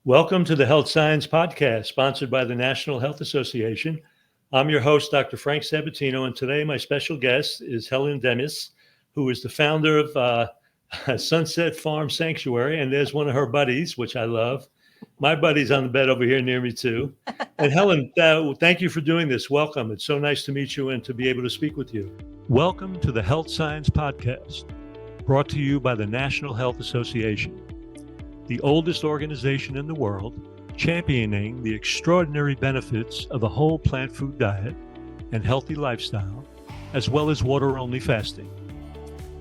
Welcome to the Health Science Podcast, sponsored by the National Health Association. I'm your host, Dr. Frank Sabatino, and today my special guest is Helen Demes, who is the founder of Sunset Farm Sanctuary, and there's one of her buddies, which I love. My buddy's on the bed over here near me too. And Helen, thank you for doing this. Welcome. It's so nice to meet you and to be able to speak with you. Welcome to the Health Science Podcast, brought to you by the National Health Association, the oldest organization in the world, championing the extraordinary benefits of a whole plant food diet and healthy lifestyle, as well as water-only fasting.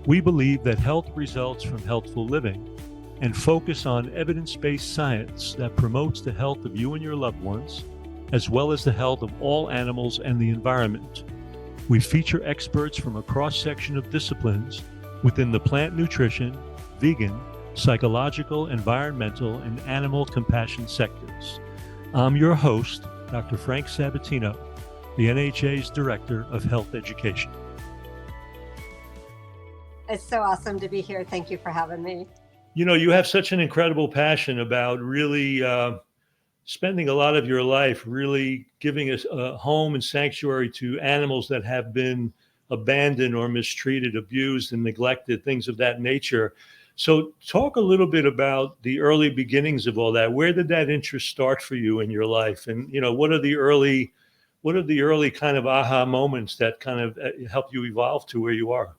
We believe that health results from healthful living and focus on evidence-based science that promotes the health of you and your loved ones, as well as the health of all animals and the environment. We feature experts from a cross-section of disciplines within the plant nutrition, vegan, psychological, environmental, and animal compassion sectors. I'm your host, Dr. Frank Sabatino, the NHA's Director of Health Education. It's so awesome to be here. Thank you for having me. You know, you have such an incredible passion about really spending a lot of your life really giving a home and sanctuary to animals that have been abandoned or mistreated, abused, and neglected, things of that nature. So talk a little bit about the early beginnings of all that. Where did that interest start for you in your life? And, you know, what are the early kind of aha moments that kind of help you evolve to where you are?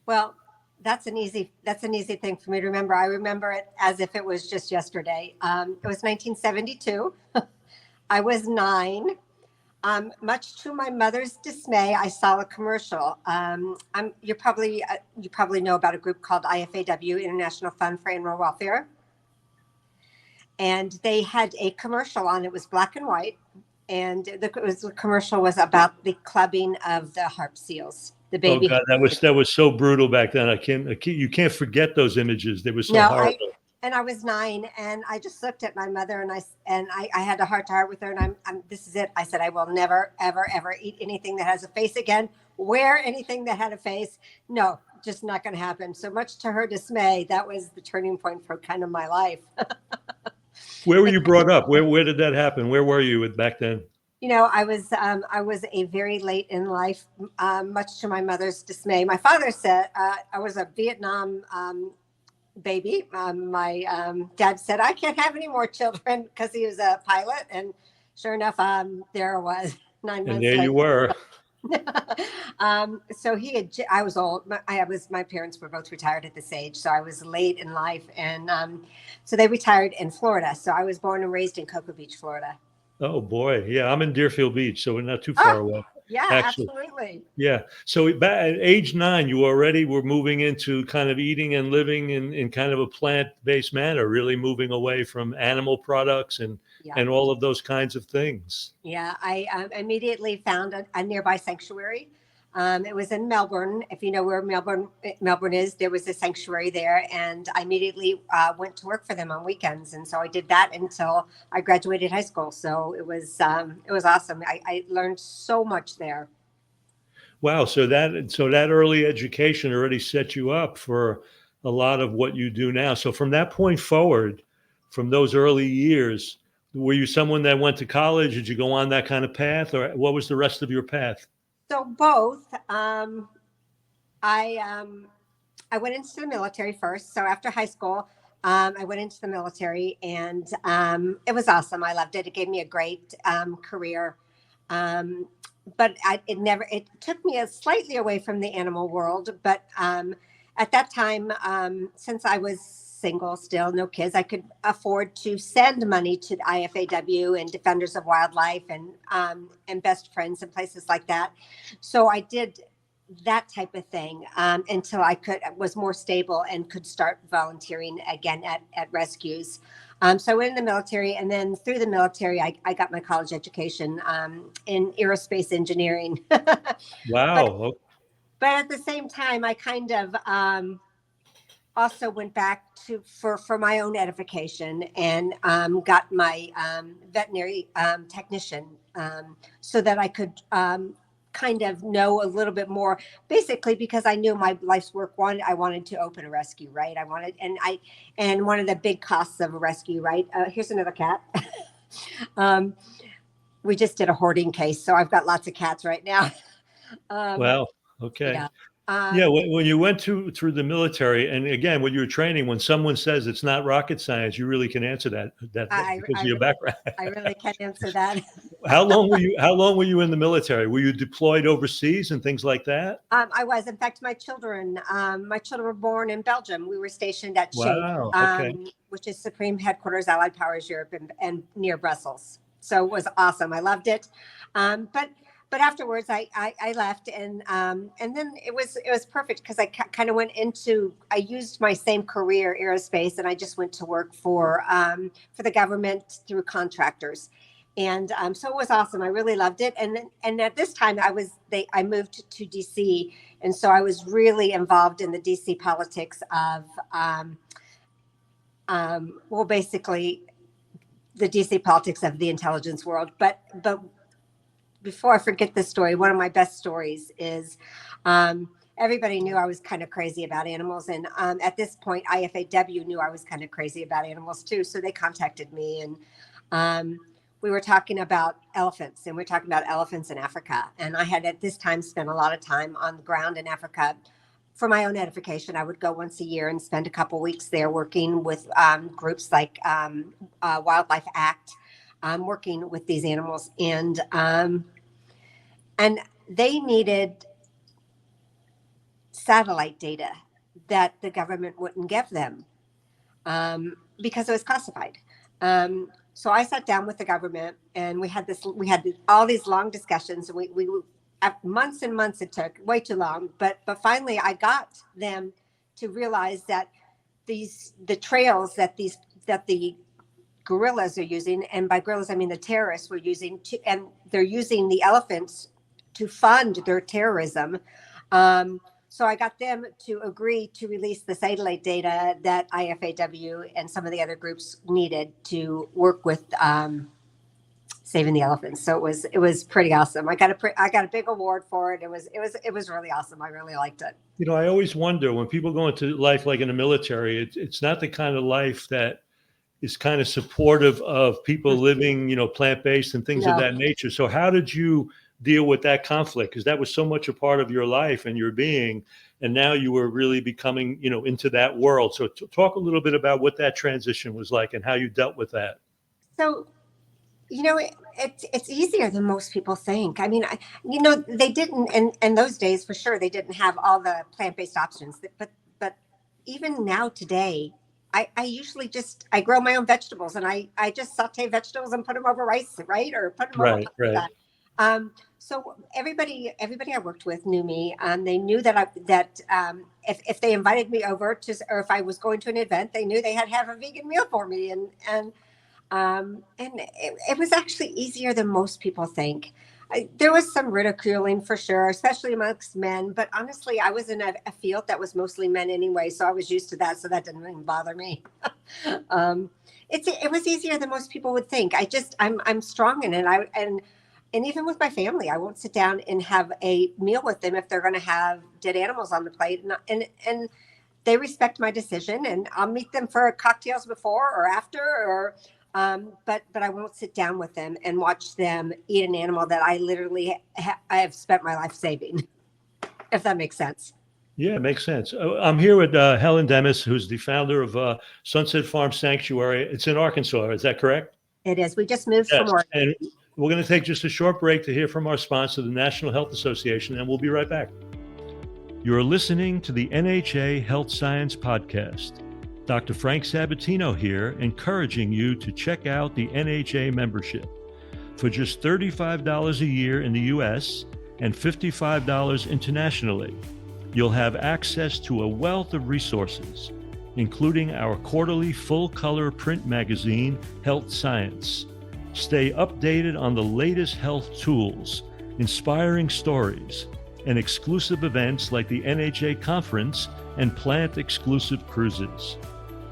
Well, that's an easy thing for me to remember. I remember it as if it was just yesterday. It was 1972. I was 9. Much to my mother's dismay, I saw a commercial. You probably know about a group called IFAW, International Fund for Animal Welfare. And they had a commercial on. It was black and white. And the commercial was about the clubbing of the harp seals, the baby. Oh God, that was so brutal back then. You can't forget those images. They were so horrible. And I was 9, and I just looked at my mother, and I had a heart to heart with her, and this is it. I said, I will never, ever, ever eat anything that has a face again. Wear anything that had a face. No, just not going to happen. So much to her dismay, that was the turning point for kind of my life. Where were you brought up? Where did that happen? Where were you back then? You know, I was a very late in life, much to my mother's dismay. My father said I was a Vietnam baby. My dad said I can't have any more children because he was a pilot, and sure enough, there I was 9 months. And there later. You were. So I was old. My parents were both retired at this age, so I was late in life, and so they retired in Florida. So I was born and raised in Cocoa Beach, Florida. Oh boy, yeah, I'm in Deerfield Beach, so we're not too far away. Yeah, actually. Absolutely. Yeah. So at age 9, you already were moving into kind of eating and living in kind of a plant-based manner, really moving away from animal products and all of those kinds of things. Yeah, I immediately found a nearby sanctuary. It was in Melbourne. If you know where Melbourne is, there was a sanctuary there, and I immediately went to work for them on weekends. And so I did that until I graduated high school. So it was awesome. I learned so much there. Wow. So that early education already set you up for a lot of what you do now. So from that point forward, from those early years, were you someone that went to college? Did you go on that kind of path, or what was the rest of your path? So both. I went into the military first. So after high school, I went into the military, and it was awesome. I loved it. It gave me a great career. But it took me slightly away from the animal world. But at that time, since I was single, still no kids, I could afford to send money to the IFAW and Defenders of Wildlife and Best Friends and places like that. So I did that type of thing until I was more stable and could start volunteering again at rescues. So I went in the military, and then through the military, I got my college education in aerospace engineering. Wow. But at the same time, I kind of also went back for my own edification and got my veterinary technician so that I could kind of know a little bit more, basically because I knew my life's work. One, I wanted to open a rescue, right? And one of the big costs of a rescue, right? Here's another cat. We just did a hoarding case, so I've got lots of cats right now. Well, okay. Yeah. Yeah, when you went through the military, and again, when you were training, when someone says it's not rocket science, you really can answer that because of your background. I really can answer that. How long were you in the military? Were you deployed overseas and things like that? I was. In fact, my children were born in Belgium. We were stationed at Shape, Wow. Okay. which is Supreme Headquarters, Allied Powers Europe, and near Brussels. So it was awesome. I loved it. But afterwards, I left, and then it was perfect because I kind of went into. I used my same career, aerospace, and I just went to work for the government through contractors. And so it was awesome. I really loved it. And at this time, I moved to DC, and so I was really involved in the DC politics of, basically, the DC politics of the intelligence world. But before I forget this story, one of my best stories is. Everybody knew I was kind of crazy about animals. And at this point, IFAW knew I was kind of crazy about animals too. So they contacted me, and we were talking about elephants, and we were talking about elephants in Africa. And I had at this time spent a lot of time on the ground in Africa for my own edification. I would go once a year and spend a couple weeks there working with groups like Wildlife Act, working with these animals. And they needed satellite data that the government wouldn't give them because it was classified. So I sat down with the government, and we had all these long discussions, and we months and months. It took way too long, but finally I got them to realize that the trails that the guerrillas are using, and by guerrillas I mean the terrorists were using, and they're using the elephants to fund their terrorism. So I got them to agree to release the satellite data that IFAW and some of the other groups needed to work with saving the elephants. So it was pretty awesome. I got a big award for it. It was really awesome. I really liked it. You know, I always wonder when people go into life like in the military, it's not the kind of life that is kind of supportive of people living, plant-based and things of that nature. So how did you deal with that conflict? Because that was so much a part of your life and your being, and now you were really becoming, into that world. So talk a little bit about what that transition was like and how you dealt with that. So, it's easier than most people think. I mean, they didn't, in those days, for sure, they didn't have all the plant-based options, but even now today, I usually I grow my own vegetables, and I just saute vegetables and put them over rice, right? Or put them over pasta. So everybody I worked with knew me. They knew that if they invited me over or if I was going to an event, they knew they had to have a vegan meal for me. And it was actually easier than most people think. There was some ridiculing for sure, especially amongst men. But honestly, I was in a field that was mostly men anyway, so I was used to that. So that didn't even bother me. It was easier than most people would think. I'm strong in it. And even with my family, I won't sit down and have a meal with them if they're going to have dead animals on the plate. And they respect my decision, and I'll meet them for cocktails before or after, but I won't sit down with them and watch them eat an animal that I literally I have spent my life saving, if that makes sense. Yeah, it makes sense. I'm here with Helen Demes, who's the founder of Sunset Farm Sanctuary. It's in Arkansas. Is that correct? It is. We just moved from Oregon. And we're going to take just a short break to hear from our sponsor, the National Health Association, and we'll be right back. You're listening to the NHA Health Science Podcast. Dr. Frank Sabatino here, encouraging you to check out the NHA membership. For just $35 a year in the U.S. and $55 internationally, you'll have access to a wealth of resources, including our quarterly full-color print magazine, Health Science. Stay updated on the latest health tools, inspiring stories, and exclusive events like the NHA Conference and plant-exclusive cruises.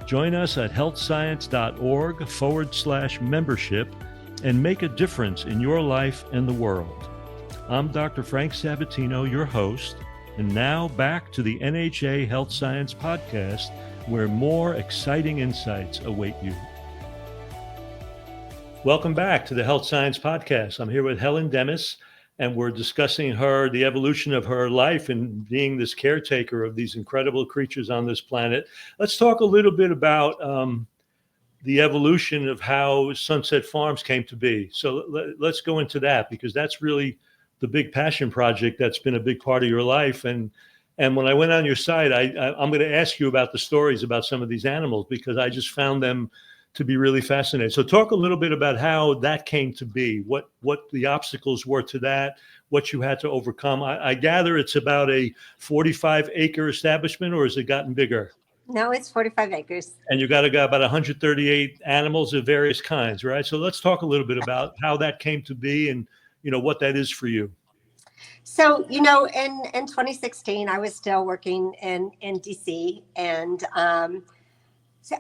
Join us at healthscience.org/membership and make a difference in your life and the world. I'm Dr. Frank Sabatino, your host, and now back to the NHA Health Science Podcast, where more exciting insights await you. Welcome back to the Health Science Podcast. I'm here with Helen Demes, and we're discussing the evolution of her life and being this caretaker of these incredible creatures on this planet. Let's talk a little bit about the evolution of how Sunset Farms came to be. So let's go into that, because that's really the big passion project that's been a big part of your life. And when I went on your site, I'm going to ask you about the stories about some of these animals, because I just found them to be really fascinating. So talk a little bit about how that came to be, what the obstacles were to that, what you had to overcome. I gather it's about a 45-acre establishment, or has it gotten bigger? No, it's 45 acres. And you got about 138 animals of various kinds, right? So let's talk a little bit about how that came to be and, what that is for you. So, in 2016, I was still working in DC. And so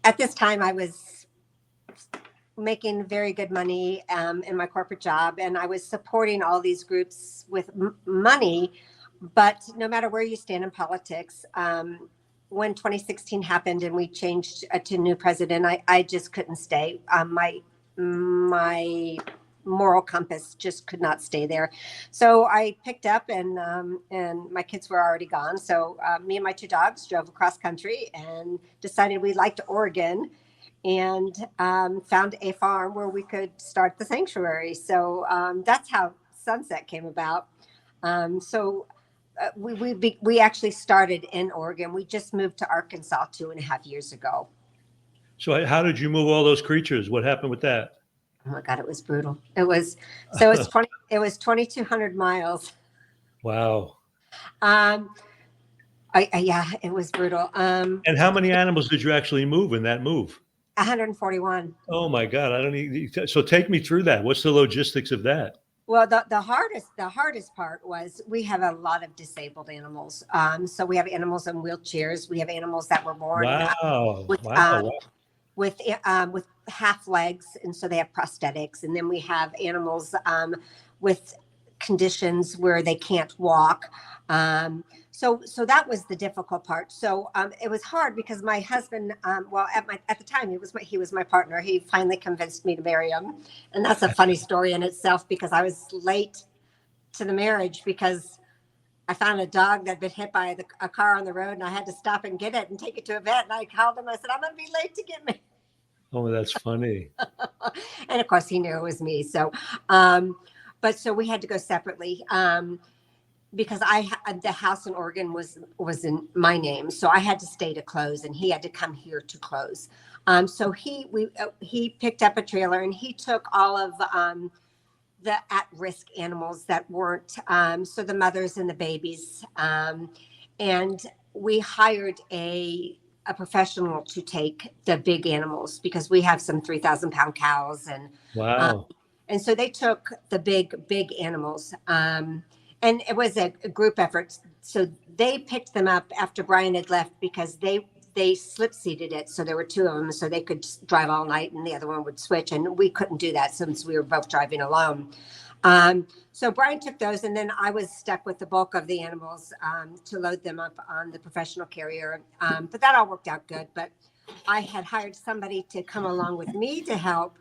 at this time, I was making very good money in my corporate job. And I was supporting all these groups with money. But no matter where you stand in politics, when 2016 happened and we changed to new president, I just couldn't stay. My moral compass just could not stay there. So I picked up and my kids were already gone. So me and my two dogs drove across country and decided we liked Oregon, and found a farm where we could start the sanctuary. So that's how Sunset came about. We actually started in Oregon. We just moved to Arkansas 2.5 years ago. So how did you move all those creatures? What happened with that? Oh my God, it was brutal. It was 2,200 miles. Wow. Yeah, it was brutal. And how many animals did you actually move in that move? 141. Oh my God. So take me through that. What's the logistics of that? Well, the hardest part was we have a lot of disabled animals. So we have animals in wheelchairs. We have animals that were born with half legs, and so they have prosthetics. And then we have animals with conditions where they can't walk. So that was the difficult part. So it was hard because my husband, at the time he was my partner. He finally convinced me to marry him, and that's a funny story in itself, because I was late to the marriage because I found a dog that had been hit by a car on the road, and I had to stop and get it and take it to a vet. And I called him. I said, "I'm going to be late to get me." Oh, that's funny. And of course, he knew it was me. So, so we had to go separately. Because the house in Oregon was in my name, so I had to stay to close, and he had to come here to close. So he picked up a trailer, and he took all of the at-risk animals that weren't, so the mothers and the babies, and we hired a professional to take the big animals, because we have some 3,000-pound cows, and wow. And so they took the big animals. And it was a group effort. So they picked them up after Brian had left, because they slip seated it. So there were two of them, so they could drive all night and the other one would switch. And we couldn't do that since we were both driving alone. So Brian took those, and then I was stuck with the bulk of the animals to load them up on the professional carrier. But that all worked out good. But I had hired somebody to come along with me to help.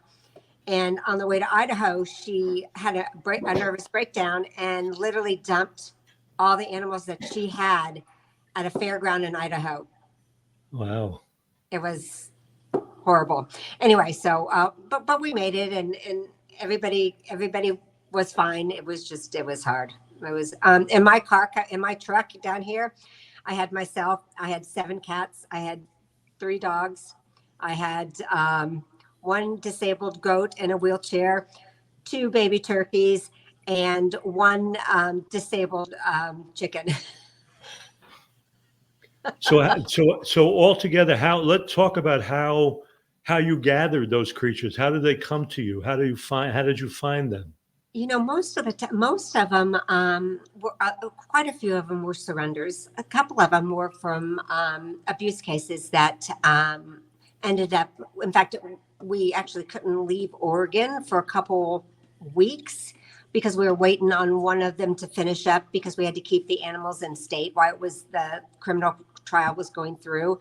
And on the way to Idaho, she had a nervous breakdown and literally dumped all the animals that she had at a fairground in Idaho. Wow. It was horrible. Anyway, so but we made it, and everybody was fine. It was hard. It was in my truck down here. I had myself. I had 7 cats. I had 3 dogs. I had 1 disabled goat in a wheelchair, 2 baby turkeys, and 1 disabled chicken. So altogether, let's talk about how you gathered those creatures. How did they come to you? How did you find them? Most of them were, quite a few of them were surrenders. A couple of them were from abuse cases that ended up, in fact, we actually couldn't leave Oregon for a couple weeks because we were waiting on one of them to finish up because we had to keep the animals in state while the criminal trial was going through.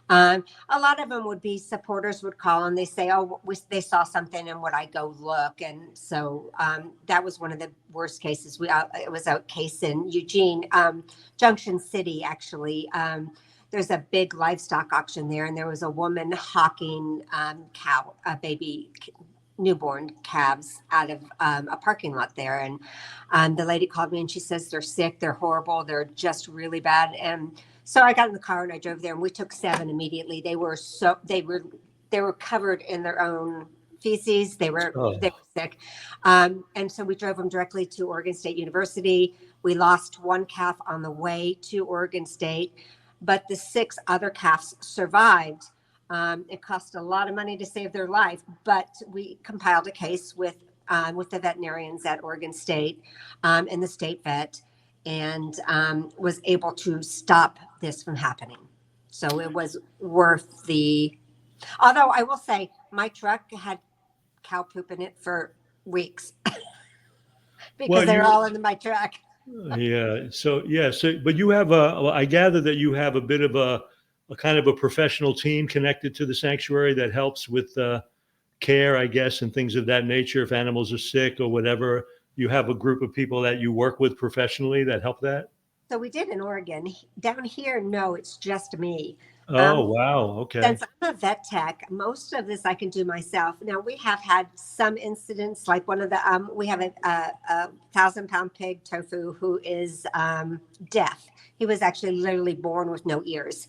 A lot of them would be supporters would call and they say, oh, they saw something and would I go look? And so that was one of the worst cases. It was a case in Eugene, Junction City, actually. There's a big livestock auction there, and there was a woman hawking baby newborn calves out of a parking lot there. And the lady called me and she says, they're sick, they're horrible, they're just really bad. And so I got in the car and I drove there and we took 7 immediately. They were covered in their own feces. They were sick. And so we drove them directly to Oregon State University. We lost 1 calf on the way to Oregon State, but the 6 other calves survived. It cost a lot of money to save their life, but we compiled a case with the veterinarians at Oregon State and the state vet, and was able to stop this from happening. So it was worth although I will say my truck had cow poop in it for weeks because they're all in my truck. Yeah. So, but you have I gather that you have a bit of a kind of a professional team connected to the sanctuary that helps with care, I guess, and things of that nature. If animals are sick or whatever, you have a group of people that you work with professionally that help that? So we did in Oregon. Down here, no, it's just me. Oh, wow. Okay. Since I'm a vet tech, most of this I can do myself. Now, we have had some incidents, like one of the, we have a 1,000-pound pig, Tofu, who is deaf. He was actually literally born with no ears.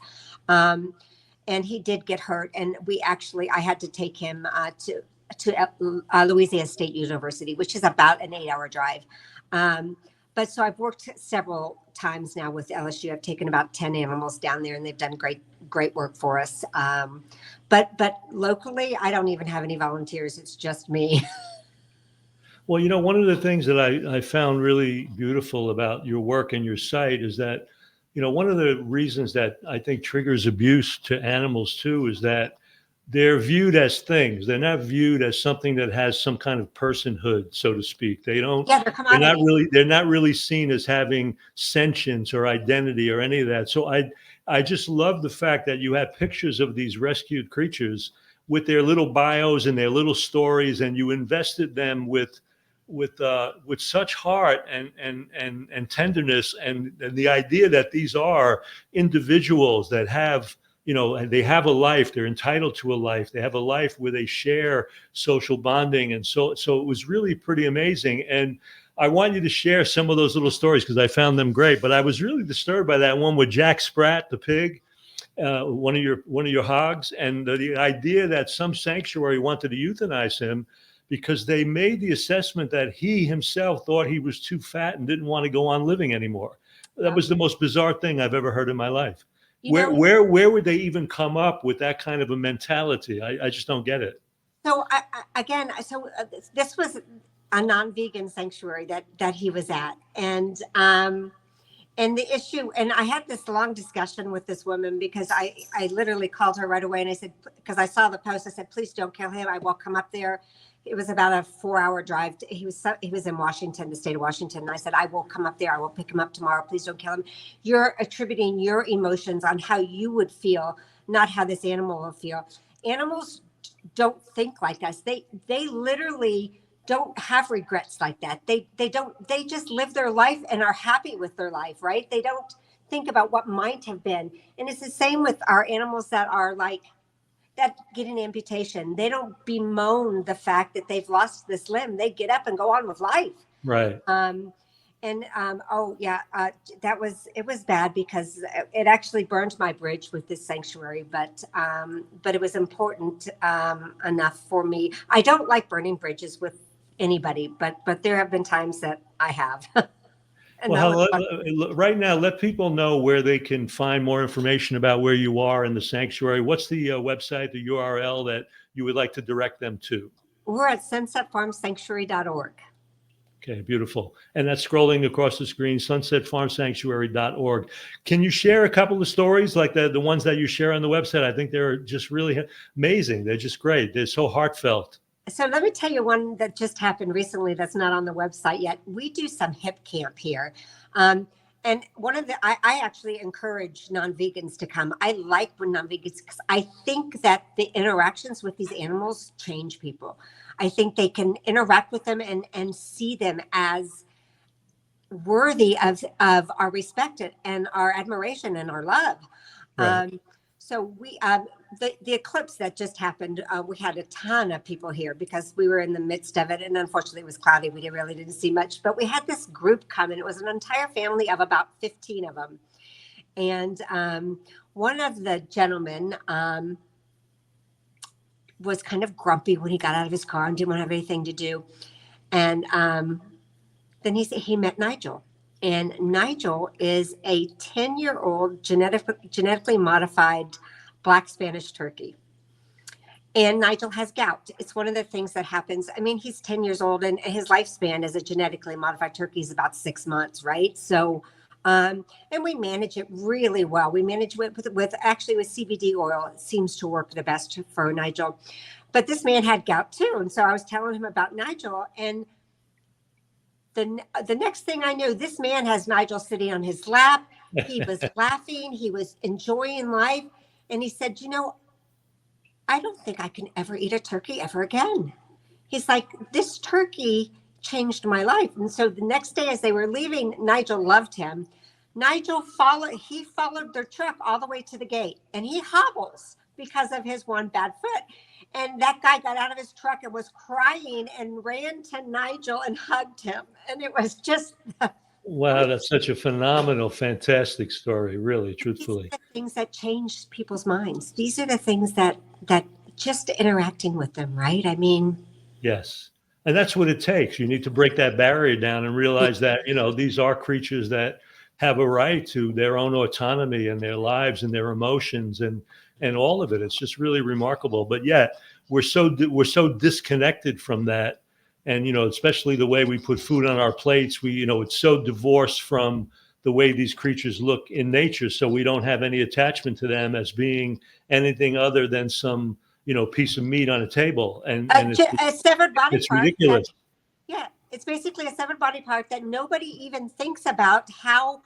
And he did get hurt. And I had to take him to Louisiana State University, which is about an 8-hour drive. But so I've worked several times now with LSU. I've taken about 10 animals down there and they've done great work for us. But locally, I don't even have any volunteers. It's just me. Well, one of the things that I found really beautiful about your work and your site is that, one of the reasons that I think triggers abuse to animals too is that they're viewed as things. They're not viewed as something that has some kind of personhood, so to speak. They're not really seen as having sentience or identity or any of that. So I just love the fact that you have pictures of these rescued creatures with their little bios and their little stories, and you invested them with such heart and tenderness, and the idea that these are individuals that have, they have a life, they're entitled to a life, they have a life where they share social bonding. And so it was really pretty amazing. And I want you to share some of those little stories because I found them great, but I was really disturbed by that one with Jack Spratt, the pig, one of your hogs, and the idea that some sanctuary wanted to euthanize him because they made the assessment that he himself thought he was too fat and didn't want to go on living anymore. That was the most bizarre thing I've ever heard in my life. Where would they even come up with that kind of a mentality? I just don't get it. So this was a non-vegan sanctuary that he was at, and the issue, and I had this long discussion with this woman because I literally called her right away and I said, because I saw the post, I said, please don't kill him. I will come up there. It was about a 4-hour drive. He was in Washington, the state of Washington. And I said, I will come up there. I will pick him up tomorrow. Please don't kill him. You're attributing your emotions on how you would feel, not how this animal will feel. Animals don't think like us. They literally don't have regrets like that. They just live their life and are happy with their life, right? They don't think about what might have been. And it's the same with our animals that get an amputation. They don't bemoan the fact that they've lost this limb. They get up and go on with life. Right. It was bad because it actually burned my bridge with this sanctuary, but it was important enough for me. I don't like burning bridges with anybody, but there have been times that I have. Well, right now, let people know where they can find more information about where you are in the sanctuary. What's the website, the URL that you would like to direct them to? We're at sunsetfarmsanctuary.org. Okay, beautiful. And that's scrolling across the screen, sunsetfarmsanctuary.org. Can you share a couple of stories like the ones that you share on the website? I think they're just really amazing. They're just great. They're so heartfelt. So let me tell you one that just happened recently that's not on the website yet. We do some hip camp here. And one of I actually encourage non-vegans to come. I like when non-vegans, because I think that the interactions with these animals change people. I think they can interact with them and see them as worthy of our respect and our admiration and our love. Right. So the eclipse that just happened, we had a ton of people here because we were in the midst of it, and unfortunately it was cloudy. We really didn't see much, but we had this group come, and it was an entire family of about 15 of them. And one of the gentlemen was kind of grumpy when he got out of his car and didn't want to have anything to do. And then he met Nigel. And Nigel is a 10-year-old genetically modified black Spanish turkey. And Nigel has gout. It's one of the things that happens. I mean, he's 10 years old, and his lifespan as a genetically modified turkey is about 6 months, right? So, and we manage it really well. We manage it with CBD oil. It seems to work the best for Nigel. But this man had gout too. And so I was telling him about Nigel, and the next thing I knew, this man has Nigel sitting on his lap. He was laughing. He was enjoying life. And he said, I don't think I can ever eat a turkey ever again. He's like, this turkey changed my life. And so the next day as they were leaving, Nigel loved him. Nigel followed their truck all the way to the gate, and he hobbles because of his one bad foot. And that guy got out of his truck and was crying and ran to Nigel and hugged him. And it was just Wow, that's such a phenomenal, fantastic story, really, truthfully. These are the things that change people's minds. These are the things that just interacting with them, right? I mean, Yes. And that's what it takes. You need to break that barrier down and realize that, these are creatures that have a right to their own autonomy and their lives and their emotions and all of it. It's just really remarkable. But yet we're so disconnected from that. And, especially the way we put food on our plates, it's so divorced from the way these creatures look in nature. So we don't have any attachment to them as being anything other than some, piece of meat on a table. And a severed body it's part. ridiculous. It's basically a severed body part that nobody even thinks about how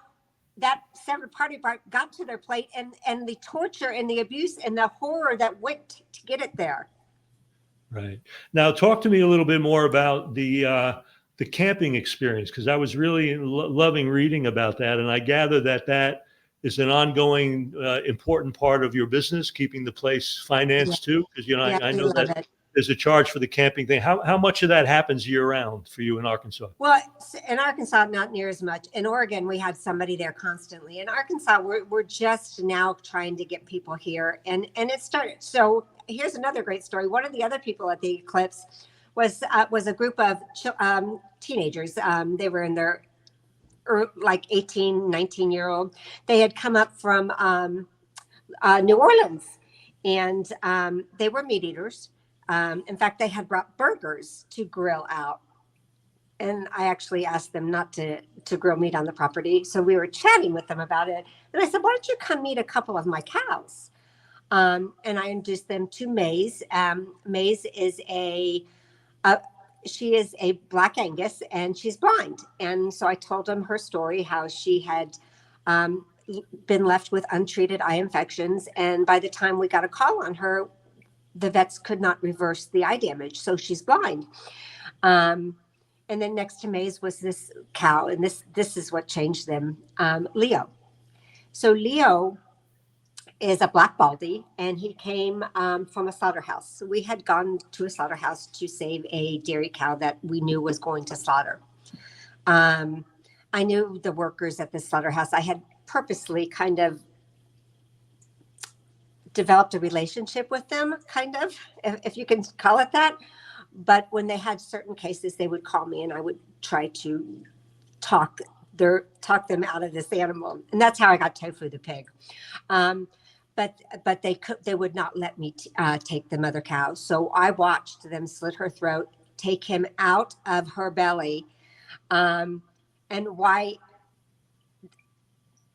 that severed body part got to their plate, and the torture and the abuse and the horror that went to get it there. Right. Now, talk to me a little bit more about the camping experience, because I was really loving reading about that, and I gather that is an ongoing important part of your business, keeping the place financed too. Because I know that there's a charge for the camping thing. How much of that happens year round for you in Arkansas? Well, in Arkansas, not near as much. In Oregon, we had somebody there constantly. In Arkansas, we're just now trying to get people here, and it started. So here's another great story. One of the other people at the eclipse was a group of teenagers. They were in their like 18, 19-year-old. They had come up from New Orleans, and they were meat eaters. In fact, they had brought burgers to grill out. And I actually asked them not to grill meat on the property. So we were chatting with them about it. And I said, why don't you come meet a couple of my cows? And I introduced them to Maze. Maze is she is a Black Angus, and she's blind. And so I told them her story, how she had been left with untreated eye infections. And by the time we got a call on her, the vets could not reverse the eye damage. So she's blind. And then next to Maze was this cow. And this is what changed them, Leo. So Leo is a black baldy, and he came from a slaughterhouse. So we had gone to a slaughterhouse to save a dairy cow that we knew was going to slaughter. I knew the workers at the slaughterhouse. I had purposely kind of developed a relationship with them, kind of, if you can call it that. But when they had certain cases, they would call me, and I would try to talk them out of this animal. And that's how I got Tofu the pig. But they would not let me take the mother cow. So I watched them slit her throat, take him out of her belly. And why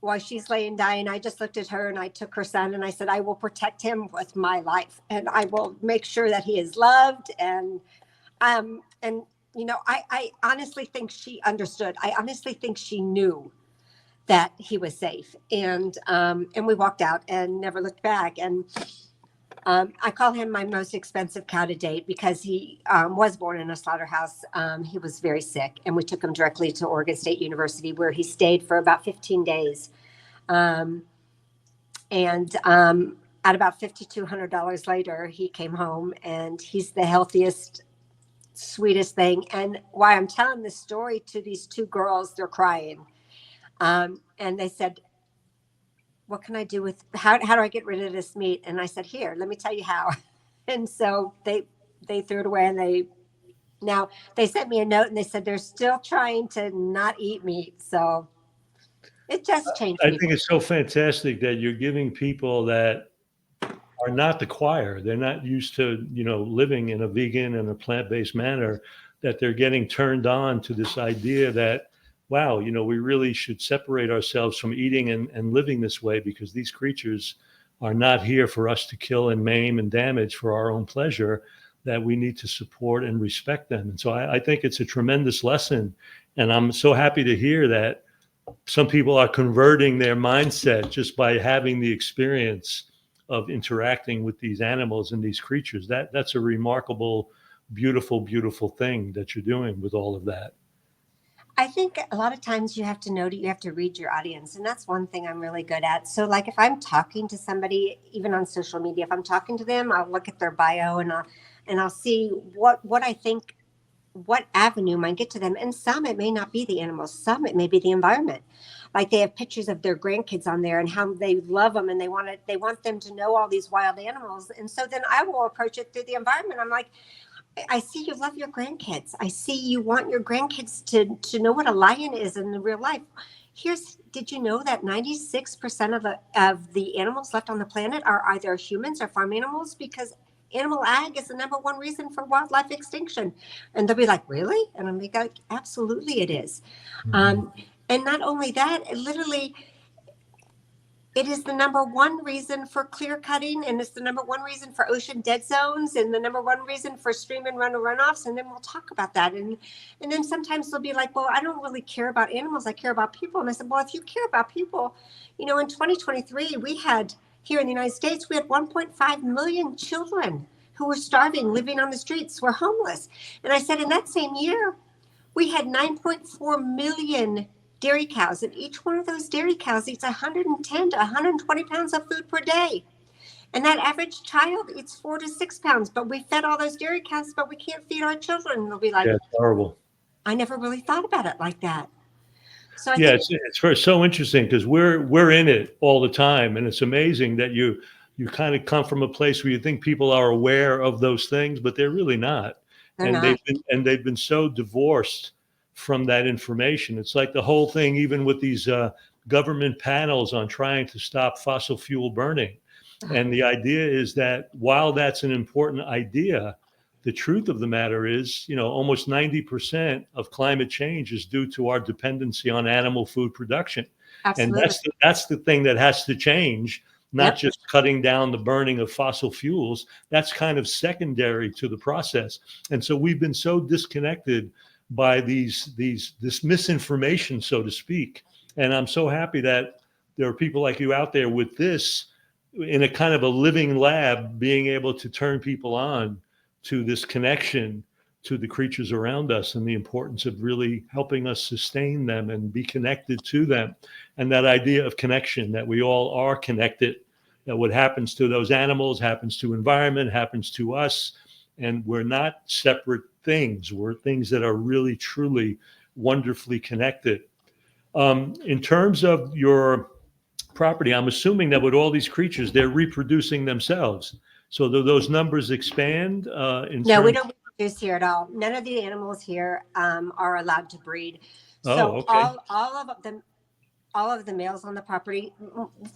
while she's laying dying, I just looked at her and I took her son and I said, I will protect him with my life and I will make sure that he is loved. And I honestly think she understood. I honestly think she knew that he was safe. And we walked out and never looked back. And I call him my most expensive cow to date because he was born in a slaughterhouse. He was very sick, and we took him directly to Oregon State University, where he stayed for about 15 days. And at about $5,200 later, he came home, and he's the healthiest, sweetest thing. And why I'm telling this story to these two girls, they're crying. And they said, what can I do with, how do I get rid of this meat? And I said, here, let me tell you how. And so they threw it away, and now they sent me a note and they said they're still trying to not eat meat. So it just changed I me. think it's so fantastic that you're giving people that are not the choir. They're not used to, living in a vegan and a plant-based manner, that they're getting turned on to this idea that, wow, we really should separate ourselves from eating and living this way, because these creatures are not here for us to kill and maim and damage for our own pleasure, that we need to support and respect them. And so I think it's a tremendous lesson. And I'm so happy to hear that some people are converting their mindset just by having the experience of interacting with these animals and these creatures. That's a remarkable, beautiful, beautiful thing that you're doing with all of that. I think a lot of times you have to read your audience. And that's one thing I'm really good at. So like if I'm talking to somebody, even on social media, if I'm talking to them, I'll look at their bio and I'll see what I think, what avenue might get to them. And some, it may not be the animals. Some, it may be the environment. Like they have pictures of their grandkids on there and how they love them, and they want them to know all these wild animals. And so then I will approach it through the environment. I'm like, I see you love your grandkids. I see you want your grandkids to know what a lion is in the real life. Did you know that 96% of the animals left on the planet are either humans or farm animals? Because animal ag is the number one reason for wildlife extinction. And they'll be like, really? And I'm like, absolutely it is. And not only that, it is the number one reason for clear cutting, and it's the number one reason for ocean dead zones, and the number one reason for stream and runoffs. And then we'll talk about that. And then sometimes they'll be like, well, I don't really care about animals. I care about people. And I said, well, if you care about people, in 2023, here in the United States, we had 1.5 million children who were starving, living on the streets, were homeless. And I said, in that same year, we had 9.4 million dairy cows, and each one of those dairy cows eats 110 to 120 pounds of food per day. And that average child eats 4 to 6 pounds, but we fed all those dairy cows, but we can't feed our children. And they'll be like, Yeah, it's horrible. I never really thought about it like that. So I Yeah, think it's so interesting because we're in it all the time, and it's amazing that you kind of come from a place where you think people are aware of those things, but they're really not. they're And not. they've been so divorced from that information. It's like the whole thing, even with these government panels on trying to stop fossil fuel burning. And the idea is that while that's an important idea, the truth of the matter is, almost 90% of climate change is due to our dependency on animal food production. And Absolutely. that's the thing that has to change, not Yep. just cutting down the burning of fossil fuels. That's kind of secondary to the process. And so we've been so disconnected by this misinformation, so to speak. And I'm so happy that there are people like you out there with this in a kind of a living lab, being able to turn people on to this connection to the creatures around us and the importance of really helping us sustain them and be connected to them. And that idea of connection, that we all are connected, that what happens to those animals happens to environment, happens to us. And we're not separate things. We're things that are really, truly, wonderfully connected. In terms of your property, I'm assuming that with all these creatures, they're reproducing themselves. So do those numbers expand No, we don't reproduce here at all. None of the animals here are allowed to breed. So okay. all of the males on the property,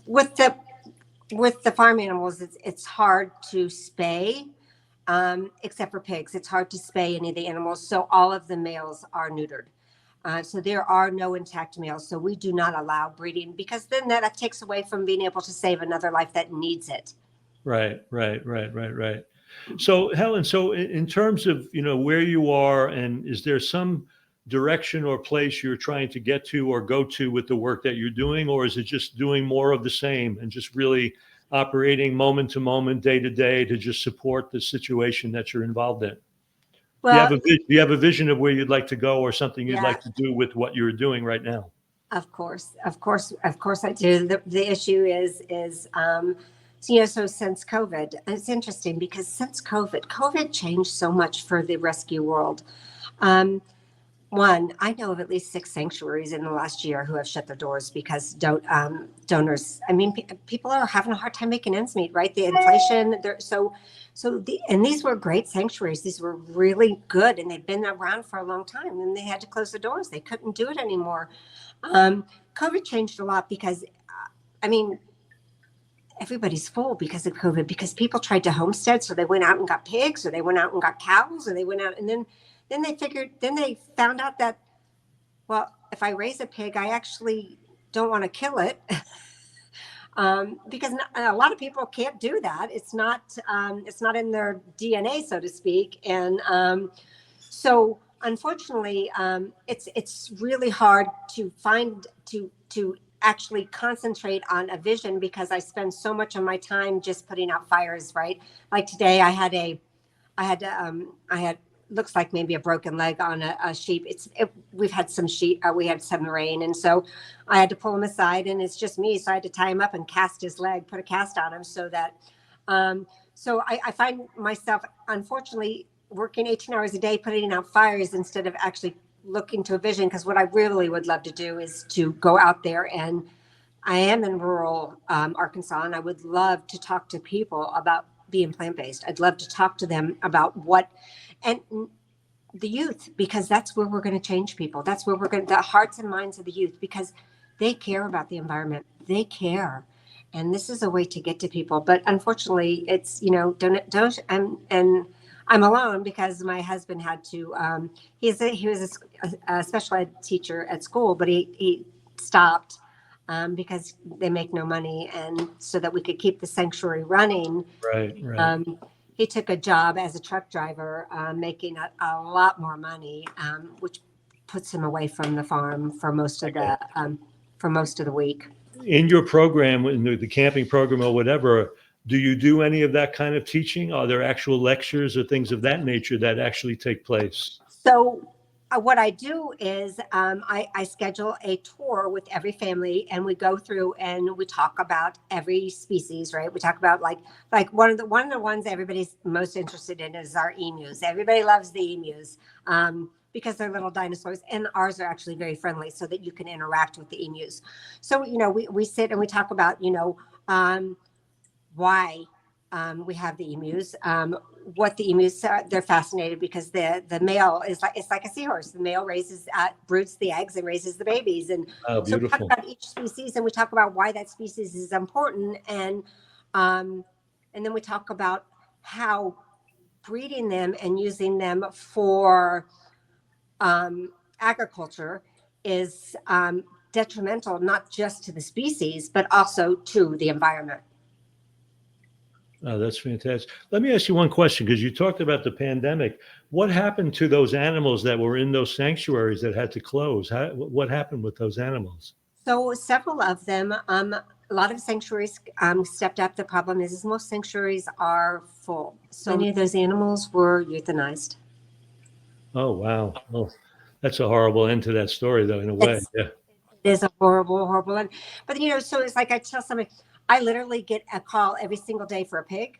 with the farm animals, it's hard to spay, except for pigs. It's hard to spay any of the animals. So all of the males are neutered. So there are no intact males. So we do not allow breeding, because then that takes away from being able to save another life that needs it. Right, right, right, right, right. So Helen, so in terms of, where you are, and is there some direction or place you're trying to get to or go to with the work that you're doing, or is it just doing more of the same and just really operating moment to moment, day to day, to just support the situation that you're involved in? Well, Do you have a vision of where you'd like to go, or something you'd yeah, like to do with what you're doing right now? of course, of course, of course I do. The issue is so since COVID, it's interesting because since COVID changed so much for the rescue world. Um, One, I know of at least 6 sanctuaries in the last year who have shut their doors because donors. I mean, people are having a hard time making ends meet, right? The inflation. And these were great sanctuaries. These were really good, and they'd been around for a long time. And they had to close the doors. They couldn't do it anymore. COVID changed a lot because, I mean, everybody's full because of COVID, because people tried to homestead. So they went out and got pigs, or they went out and got cows, or they went out and then they found out that, well, if I raise a pig, I actually don't want to kill it. Because a lot of people can't do that. It's not in their DNA, so to speak. And so unfortunately, it's really hard to find to actually concentrate on a vision, because I spend so much of my time just putting out fires, right? Like today I had looks like maybe a broken leg on a sheep. We've had some sheep, we had some rain, and so I had to pull him aside, and it's just me, so I had to tie him up and cast his leg, put a cast on him, so that I find myself, unfortunately, working 18 hours a day putting out fires instead of actually looking to a vision. Because what I really would love to do is to go out there, and I am in rural Arkansas, and I would love to talk to people about being plant-based. I'd love to talk to them about and the youth, because that's where we're going to change people. That's where the hearts and minds of the youth, because they care about the environment. They care. And this is a way to get to people. But unfortunately, it's, don't, and I'm alone because my husband had to, he was a special ed teacher at school, but he stopped because they make no money. And so that we could keep the sanctuary running. Right, right. He took a job as a truck driver, making a lot more money, which puts him away from the farm for most of the week. In your program, in the camping program or whatever, do you do any of that kind of teaching? Are there actual lectures or things of that nature that actually take place? So what I do is I schedule a tour with every family, and we go through and we talk about every species, right? We talk about like one of the ones everybody's most interested in is our emus. Everybody loves the emus because they're little dinosaurs, and ours are actually very friendly, so that you can interact with the emus. So we sit and we talk about why we have the emus, what the emus are. They're fascinated because the male is it's like a seahorse. The male broods the eggs and raises the babies. And Oh, so we talk beautiful. about each species, and we talk about why that species is important. And then we talk about how breeding them and using them for agriculture is detrimental, not just to the species, but also to the environment. Oh, that's fantastic. Let me ask you one question, because you talked about the pandemic. What happened to those animals that were in those sanctuaries that had to close? What happened with those animals? So several of them, a lot of sanctuaries stepped up. The problem is most sanctuaries are full. So many of those animals were euthanized. Oh, wow. Oh, that's a horrible end to that story, though, in a way. Yeah. It is a horrible, horrible end. But so it's like I tell somebody, I literally get a call every single day for a pig,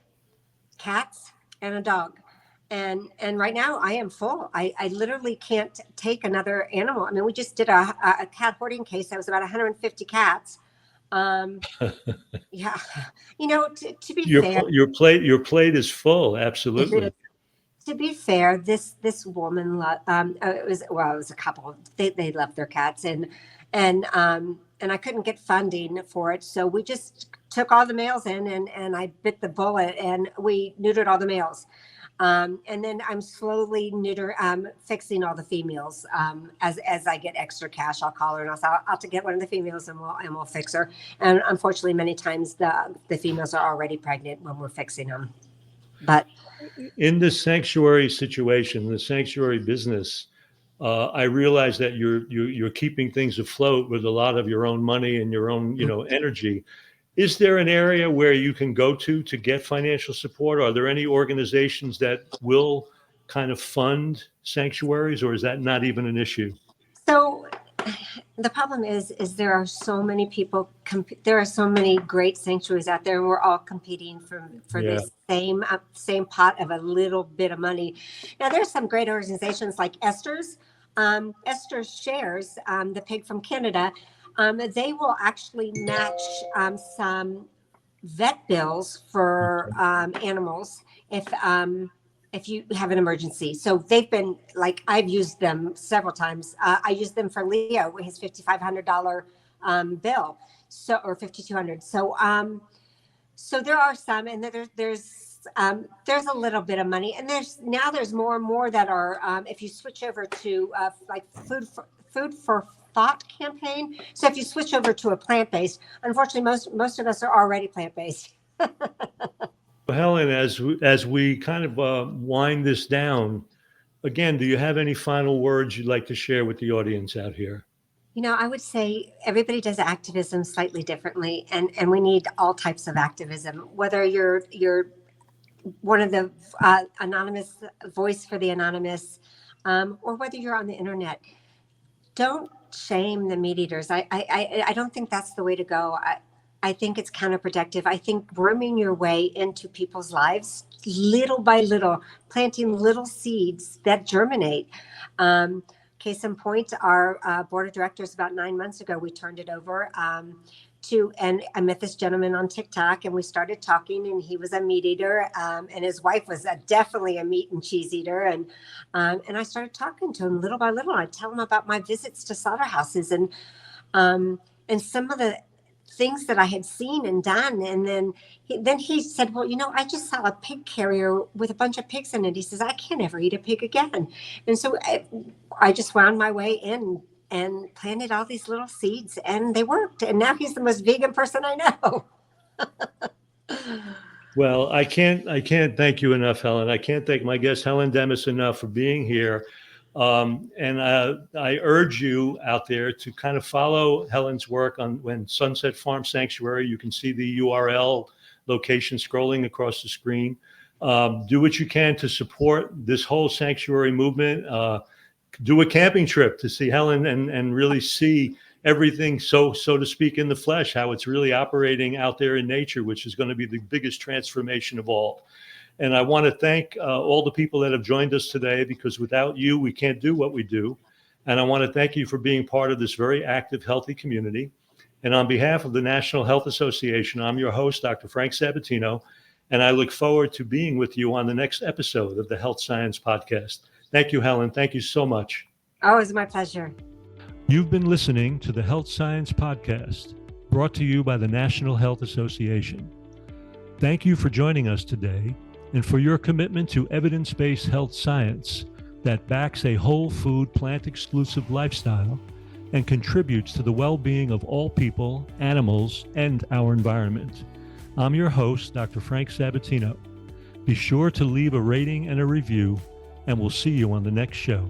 cats, and a dog. And right now I am full. I literally can't take another animal. I mean, we just did a cat hoarding case. That was about 150 cats. Yeah, to be fair, Your plate is full. Absolutely. to be fair, this woman, it was a couple. They love their cats, and I couldn't get funding for it, so we just took all the males in, and I bit the bullet, and we neutered all the males. And then I'm slowly fixing all the females. As I get extra cash, I'll call her and I'll say, I'll have to get one of the females and we'll fix her. And unfortunately, many times the females are already pregnant when we're fixing them. But in this sanctuary situation, the sanctuary business, I realize that you're keeping things afloat with a lot of your own money and your own, energy. Is there an area where you can go to get financial support? Are there any organizations that will kind of fund sanctuaries, or is that not even an issue? So the problem is there are so many people, there are so many great sanctuaries out there, and we're all competing for the same pot of a little bit of money. Now, there's some great organizations like Esther's. Esther's Shares, the pig from Canada, they will actually match some vet bills for animals if you have an emergency. So they've been I've used them several times. I used them for Leo, his $5,500 bill, or $5,200. So there are some, and there's a little bit of money, and there's more and more that are if you switch over to food for thought campaign. So if you switch over to a plant-based, unfortunately most of us are already plant-based. Helen, as we kind of wind this down, again, do you have any final words you'd like to share with the audience out here? I would say everybody does activism slightly differently, and we need all types of activism, whether you're one of the anonymous voice for the anonymous, or whether you're on the internet. Don't shame the meat eaters. I don't think that's the way to go. I think it's counterproductive. I think worming your way into people's lives, little by little, planting little seeds that germinate. Case in point, our board of directors, about 9 months ago, we turned it over and I met this gentleman on TikTok, and we started talking, and he was a meat eater, and his wife was definitely a meat and cheese eater. And I started talking to him little by little. I tell him about my visits to slaughterhouses and some of the things that I had seen and done. And then he said, well, I just saw a pig carrier with a bunch of pigs in it. He says, I can't ever eat a pig again. And so I just wound my way in and planted all these little seeds, and they worked. And now he's the most vegan person I know. Well, I can't thank you enough, Helen. I can't thank my guest, Helen Demes, enough for being here. And I urge you out there to kind of follow Helen's work on Sunset Farm Sanctuary. You can see the URL location scrolling across the screen. Do what you can to support this whole sanctuary movement. Do a camping trip to see Helen and really see everything, so to speak, in the flesh, how it's really operating out there in nature, which is going to be the biggest transformation of all. And I want to thank all the people that have joined us today, because without you, we can't do what we do. And I want to thank you for being part of this very active, healthy community. And on behalf of the National Health Association, I'm your host, Dr. Frank Sabatino, and I look forward to being with you on the next episode of the Health Science Podcast. Thank you, Helen. Thank you so much. Oh, it was my pleasure. You've been listening to the Health Science Podcast, brought to you by the National Health Association. Thank you for joining us today and for your commitment to evidence-based health science that backs a whole food, plant-exclusive lifestyle and contributes to the well-being of all people, animals, and our environment. I'm your host, Dr. Frank Sabatino. Be sure to leave a rating and a review, and we'll see you on the next show.